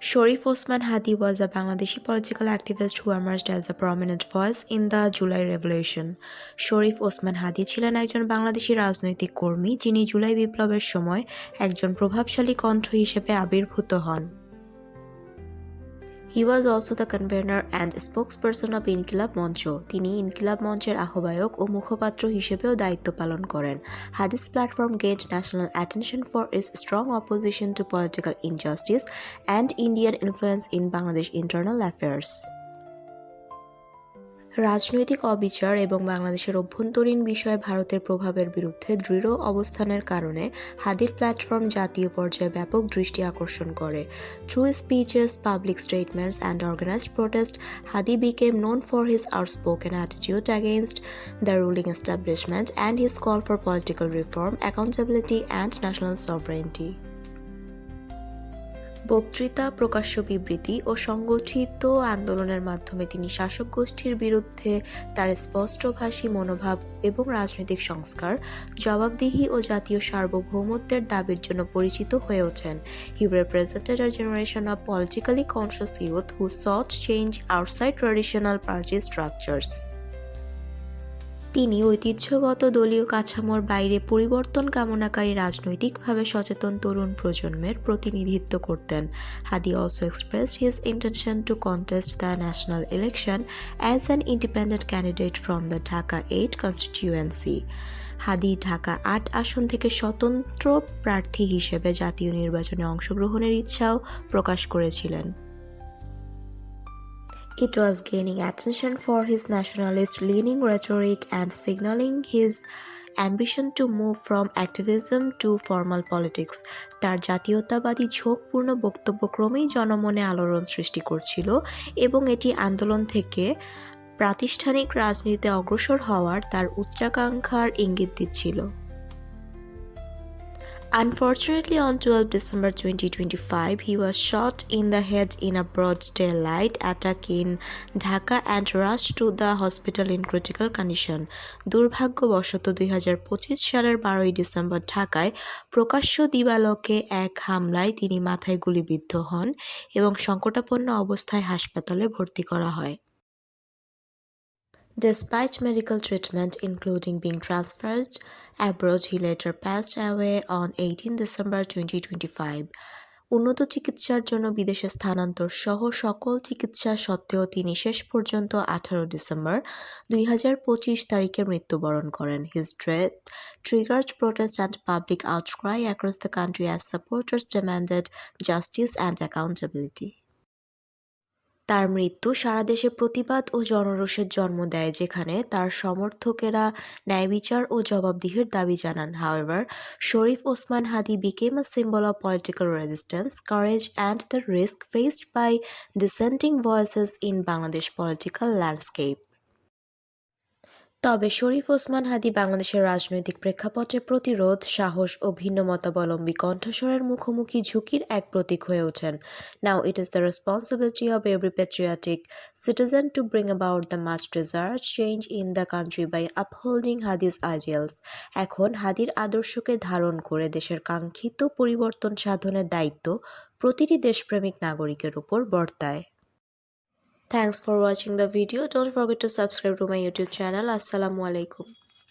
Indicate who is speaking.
Speaker 1: Sharif Osman Hadi was a Bangladeshi political activist who emerged as a prominent voice in the July Revolution. শরীফ ওসমান হাদি ছিলেন একজন বাংলাদেশী রাজনৈতিক কর্মী যিনি জুলাই বিপ্লবের সময় একজন প্রভাবশালী কণ্ঠ হিসেবে আবির্ভূত হন। He was also the convener and spokesperson of ইনকিলাব মঞ্চ। তিনি ইনকিলাব মঞ্চের আহ্বায়ক ও মুখপাত্র হিসেবেও দায়িত্ব পালন করেন। Hadi's platform gained national attention for its strong opposition to political injustice and Indian influence in Bangladesh internal affairs. রাজনৈতিক অবিচার এবং বাংলাদেশের অভ্যন্তরীণ বিষয়ে ভারতের প্রভাবের বিরুদ্ধে দৃঢ় অবস্থানের কারণে হাদির প্ল্যাটফর্ম জাতীয় পর্যায়ে ব্যাপক দৃষ্টি আকর্ষণ করে। Through speeches, public statements and organised protest, Hadi became known for his outspoken attitude against the ruling establishment and his call for political reform, accountability and national sovereignty. বক্তৃতা, প্রকাশ্য বিবৃতি ও সংগঠিত আন্দোলনের মাধ্যমে তিনি শাসক গোষ্ঠীর বিরুদ্ধে তার স্পষ্টভাষী মনোভাব এবং রাজনৈতিক সংস্কার, জবাবদিহি ও জাতীয় সার্বভৌমত্বের দাবির জন্য পরিচিত হয়ে ওঠেন। He represented a generation of politically conscious youth who sought change outside traditional party structures. তিনি ঐতিহ্যগত দলীয় কাঠামোর বাইরে পরিবর্তন কামনাকারী রাজনৈতিকভাবে সচেতন তরুণ প্রজন্মের প্রতিনিধিত্ব করতেন। হাদি also expressed his intention to contest the national election as an independent candidate from the Dhaka 8 constituency. হাদি ঢাকা 8 আসন থেকে স্বতন্ত্র প্রার্থী হিসেবে জাতীয় নির্বাচনে অংশগ্রহণের ইচ্ছাও প্রকাশ করেছিলেন। It was gaining attention for his nationalist-leaning rhetoric and signaling his ambition to move from activism to formal politics. তার জাতীয়তাবাদী ঝোঁকপূর্ণ বক্তব্য ক্রমেই জনমনে আলোড়ন সৃষ্টি করছিল এবং এটি আন্দোলন থেকে প্রাতিষ্ঠানিক রাজনীতিতে অগ্রসর হওয়ার তার উচ্চাকাঙ্ক্ষার ইঙ্গিত দিচ্ছিল। Unfortunately, on 12 December 2025, he was shot in the head in a broad daylight attack in Dhaka and rushed to the hospital in critical condition. দুর্ভাগ্যবশত 2025 সালের 12 ডিসেম্বর ঢাকায় প্রকাশ্য দিবালোকে এক হামলায় তিনি মাথায় গুলিবিদ্ধ হন এবং সংকটাপন্ন অবস্থায় হাসপাতালে ভর্তি করা হয়। Despite medical treatment, including being transferred abroad, he later passed away on 18 December 2025. উন্নত চিকিৎসার জন্য বিদেশে স্থানান্তর সহ সকল চিকিৎসা সত্ত্বেও তিনি শেষ পর্যন্ত 18 ডিসেম্বর 2025 তারিখে মৃত্যুবরণ করেন। His death triggered protest and public outcry across the country as supporters demanded justice and accountability. তার মৃত্যু সারা দেশে প্রতিবাদ ও জনরোষের জন্ম দেয়, যেখানে তার সমর্থকেরা ন্যায়বিচার ও জবাবদিহির দাবি জানান। However, Sharif Osman Hadi became a symbol of political resistance, courage and the risk faced by dissenting voices in Bangladesh political landscape. তবে শরীফ ওসমান হাদি বাংলাদেশের রাজনৈতিক প্রেক্ষাপটে প্রতিরোধ, সাহস ও ভিন্ন মতাবলম্বী কণ্ঠস্বরের মুখোমুখি ঝুঁকির এক প্রতীক হয়ে ওঠেন। Now it is the responsibility of every patriotic citizen to bring about the much desired change in the country by upholding Hadi's ideals. এখন হাদির আদর্শকে ধারণ করে দেশের কাঙ্ক্ষিত পরিবর্তন সাধনের দায়িত্ব প্রতিটি দেশপ্রেমিক নাগরিকের উপর বর্তায়। Thanks for watching the video. Don't forget to subscribe to my YouTube channel. Assalamu alaikum.